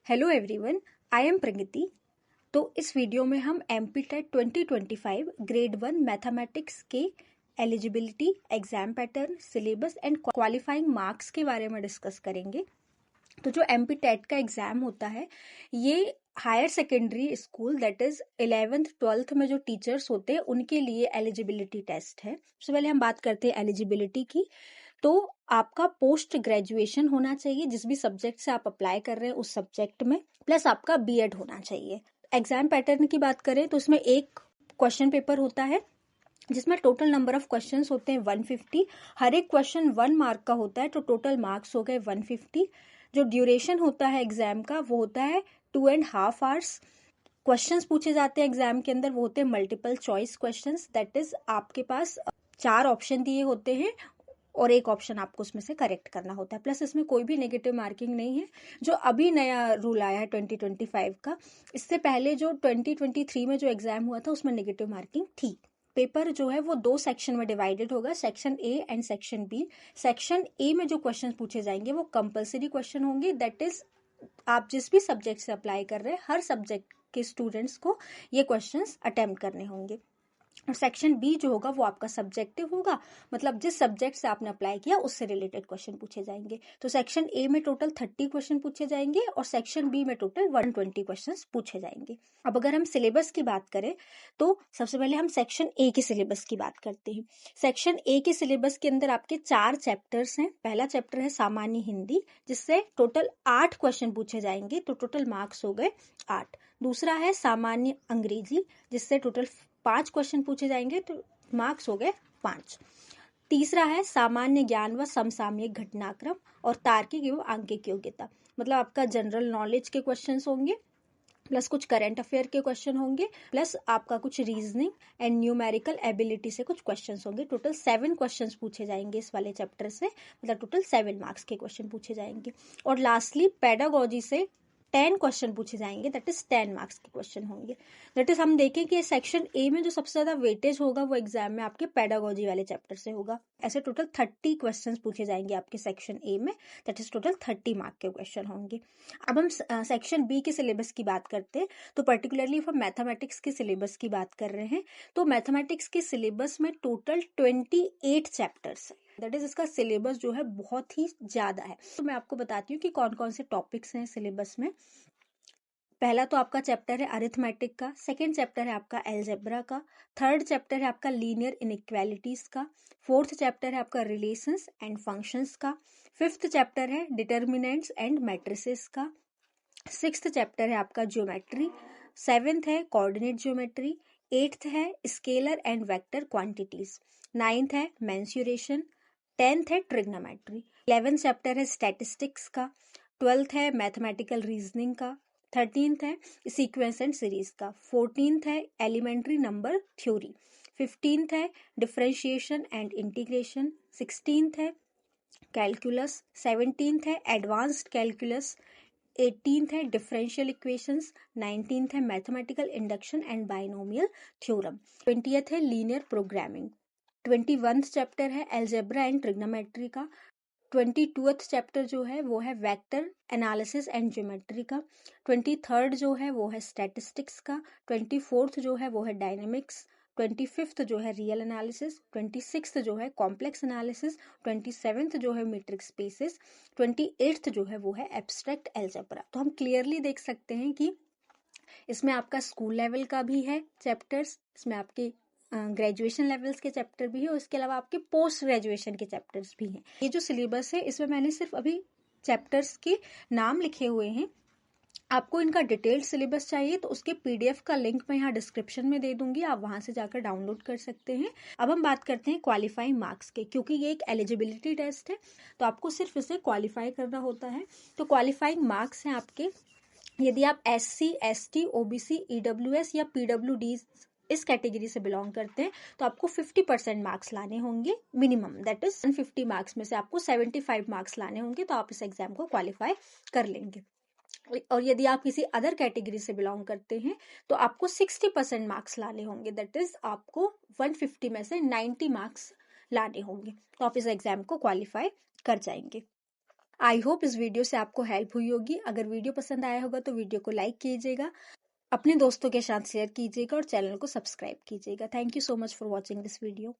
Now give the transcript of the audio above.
Hello everyone, I am प्रगति। तो इस video में हम एमपीटेट 2025 ग्रेड 1 मैथमेटिक्स के eligibility, exam pattern, syllabus and qualifying marks के बारे में डिस्कस करेंगे। तो जो एमपीटेट का एग्जाम होता है ये higher secondary school that is 11th 12th में जो टीचर्स होते हैं उनके लिए एलिजिबिलिटी टेस्ट है। सबसे पहले हम बात करते हैं एलिजिबिलिटी की। तो आपका पोस्ट ग्रेजुएशन होना चाहिए जिस भी सब्जेक्ट से आप अप्लाई कर रहे हैं उस सब्जेक्ट में, प्लस आपका बीएड होना चाहिए। एग्जाम पैटर्न की बात करें तो इसमें एक क्वेश्चन पेपर होता है जिसमें टोटल नंबर ऑफ क्वेश्चंस होते हैं 150। हर एक क्वेश्चन 1 मार्क का होता है तो टोटल मार्क्स हो गए 150। जो ड्यूरेशन होता है एग्जाम का वो होता है 2.5 आवर्स। क्वेश्चंस पूछे जाते हैं एग्जाम के अंदर वो होते हैं multiple choice questions, that is आपके पास 4 ऑप्शन दिए होते हैं और एक ऑप्शन आपको उसमें से करेक्ट करना होता है। प्लस इसमें कोई भी नेगेटिव मार्किंग नहीं है। जो अभी नया रूल आया है 2025 का, इससे पहले जो 2023 में जो एग्जाम हुआ था उसमें नेगेटिव मार्किंग थी। पेपर जो है वो 2 सेक्शन में डिवाइडेड होगा, section A and section B. Section A में जो क्वेश्चन पूछे जाएंगे वो कंपलसरी क्वेश्चन होंगे, दैट इज आप जिस भी सब्जेक्ट से अप्लाई कर रहे हैं हर सब्जेक्ट के स्टूडेंट्स को ये क्वेश्चंस अटेम्प्ट करने होंगे। और सेक्शन बी जो होगा वो आपका सब्जेक्टिव होगा, मतलब जिस सब्जेक्ट से आपने अप्लाई किया उससे रिलेटेड क्वेश्चन पूछे जाएंगे। तो सेक्शन ए में टोटल 30 क्वेश्चन पूछे जाएंगे और सेक्शन बी में टोटल 120 क्वेश्चन पूछे जाएंगे। अब अगर हम सिलेबस की बात करें तो सबसे पहले हम सेक्शन ए के सिलेबस की बात करते हैं। सेक्शन ए के सिलेबस के अंदर आपके 4 चैप्टर्स हैं। पहला चैप्टर है सामान्य हिंदी जिससे टोटल 8 क्वेश्चन पूछे जाएंगे, तो टोटल मार्क्स हो गए 8। दूसरा है सामान्य अंग्रेजी जिससे टोटल 5 क्वेश्चन पूछे जाएंगे, तो मार्क्स हो गए 5। तीसरा है सामान्य ज्ञान व समसामयिक घटनाक्रम और तार्किक एवं आंकिक योग्यता, मतलब आपका जनरल नॉलेज के क्वेश्चंस होंगे, प्लस कुछ करंट अफेयर के क्वेश्चन होंगे, प्लस आपका कुछ रीजनिंग एंड न्यूमेरिकल एबिलिटी से कुछ क्वेश्चंस होंगे। टोटल 7 क्वेश्चंस पूछे जाएंगे इस वाले चैप्टर से, मतलब टोटल 7 मार्क्स के क्वेश्चन पूछे जाएंगे। और लास्टली पेडागोजी से 10 क्वेश्चन पूछे जाएंगे, दैट इज 10 मार्क्स के क्वेश्चन होंगे। दैट इज हम देखें कि सेक्शन ए में जो सबसे ज्यादा वेटेज होगा वो एग्जाम में आपके पेडागोजी वाले चैप्टर से होगा। ऐसे टोटल 30 क्वेश्चंस पूछे जाएंगे आपके सेक्शन ए में, दैट इज टोटल 30 मार्क के क्वेश्चन होंगे। अब हम सेक्शन बी के सिलेबस की बात करते हैं, तो पर्टिकुलरली हम मैथमेटिक्स के सिलेबस की बात कर रहे हैं। तो मैथमेटिक्स के सिलेबस में टोटल 28 चैप्टर्स है, दैट इज इसका सिलेबस जो है बहुत ही ज्यादा है। तो मैं आपको बताती हूँ कि कौन कौन से टॉपिक्स हैं सिलेबस में। पहला तो आपका चैप्टर है अरिथमेटिक का, सेकंड चैप्टर है आपका एल्जेब्रा का, थर्ड चैप्टर है आपका लीनियर इनइक्वालिटीज का, फोर्थ चैप्टर है आपका रिलेशंस एंड फंक्शंस का, फिफ्थ चैप्टर है डिटर्मिनेंट्स एंड मैट्रिसेस का, सिक्स्थ चैप्टर है आपका ज्योमेट्री, सेवेंथ है कोऑर्डिनेट ज्योमेट्री, एट्थ है scalar and vector quantities, ninth है मेंसुरेशन, 10th है ट्रिग्नोमेट्री, 11th चैप्टर है स्टैटिस्टिक्स का, 12th है मैथमेटिकल रीजनिंग का, 13th है सीक्वेंस एंड सीरीज का, 14th है एलिमेंट्री नंबर थ्योरी, 15th है डिफरेंशिएशन एंड इंटीग्रेशन, 16th है कैलकुलस, 17th है एडवांस्ड कैलकुलस, 18th है डिफरेंशियल इक्वेशंस, 19th है mathematical induction and binomial theorem, 20th है लीनियर प्रोग्रामिंग, 21th चैप्टर है एल्जेब्रा एंड ट्रिग्नोमेट्री का, 22th चैप्टर जो है वो है वेक्टर एनालिसिस एंड ज्योमेट्री का, 23rd जो है वो है स्टैटिस्टिक्स का, 24th जो है वो है डायनेमिक्स, 25th जो है रियल एनालिसिस, 26th जो है कॉम्प्लेक्स एनालिसिस, 27th जो है मीट्रिक स्पेसेस, 28th जो है वो है एब्स्ट्रैक्ट एल्जेब्रा। तो हम क्लियरली देख सकते हैं कि इसमें आपका स्कूल लेवल का भी है चैप्टर्स, इसमें आपके ग्रेजुएशन लेवल्स के चैप्टर भी है और इसके अलावा आपके पोस्ट ग्रेजुएशन के चैप्टर्स भी हैं। ये जो सिलेबस है इसमें मैंने सिर्फ अभी चैप्टर्स के नाम लिखे हुए हैं। आपको इनका डिटेल्ड सिलेबस चाहिए तो उसके पीडीएफ का लिंक मैं यहाँ डिस्क्रिप्शन में दे दूंगी, आप वहां से जाकर डाउनलोड कर सकते हैं। अब हम बात करते हैं क्वालिफाइंग मार्क्स के, क्योंकि ये एक एलिजिबिलिटी टेस्ट है तो आपको सिर्फ इसे क्वालिफाई करना होता है। तो क्वालिफाइंग मार्क्स हैं आपके, यदि आप SC, ST, OBC, EWS या PWD इस कैटेगरी से बिलोंग करते हैं तो आपको 50% मार्क्स लाने होंगे मिनिमम, दैट इज 150 मार्क्स में से आपको 75 मार्क्स लाने होंगे तो आप इस एग्जाम को क्वालिफाई कर लेंगे। और यदि आप किसी अदर कैटेगरी से बिलोंग करते हैं तो आपको 60% मार्क्स लाने होंगे, दैट इज आपको 150 में से 90 मार्क्स लाने होंगे तो आप इस एग्जाम को क्वालिफाई कर जाएंगे। आई होप इस वीडियो से आपको हेल्प हुई होगी। अगर वीडियो पसंद आया होगा तो वीडियो को लाइक कीजिएगा, अपने दोस्तों के साथ शेयर कीजिएगा और चैनल को सब्सक्राइब कीजिएगा। Thank you so much for watching this video.